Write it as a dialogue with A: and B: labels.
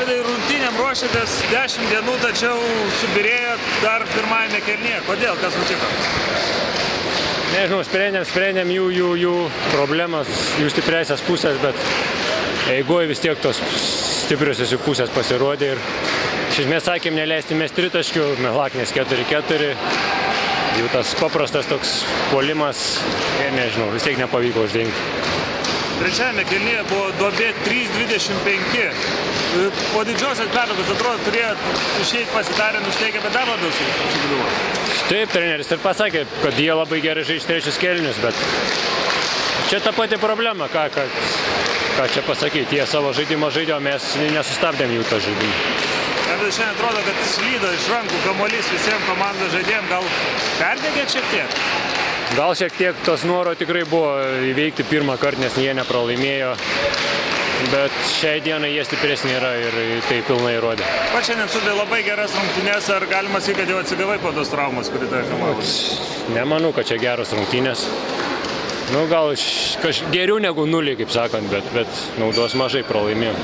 A: Vaidai, rungtynėm ruošėtės 10 dienų, tačiau subirėjot dar pirmajame kėlinyje. Kodėl? Kas nutiko?
B: Nežinau, sprendėm jų problemas, jų stipriasias pusės, bet eigoje vis tiek tos stipriosios jų pusės pasirodė ir iš esmės sakėm neleisti mes tritaškių, Melaknės 4-4, jų tas paprastas toks puolimas, nežinau, vis tiek nepavyko uždengti.
A: Trečiajame kėlinyje buvo duobė 3:25. Po didžiosios pertraukos atrodo turėjot išeiti pasitarę, nusteikę, bet dar labiau sugriuvo.
B: Taip, treneris ir pasakė, kad jie labai gerai žaidžia trečius kėlinius, bet čia ta pati problema, ką čia pasakyti. Jie savo žaidimą žaidė, o mes nesustabdėm jų tą žaidimą.
A: Ir šiandien atrodo, kad slydo iš rankų kamuolys visiems komandos žaidėjams. Gal perdegėt šiek tiek?
B: Gal šiek tiek tos noro tikrai buvo įveikti pirmą kartą, nes jie nepralaimėjo. Bet šiai dienai jie stipresni yra ir tai pilnai įrodė.
A: Pat šiandien sudė labai geras rungtynės, ar galima sakyti, kad jau atsigavai po tos traumos, kuri tave kamavo?
B: Nemanau, kad čia geros rungtynės. Nu, gal geriau negu 0, kaip sakant, bet naudos mažai pralaimėjom.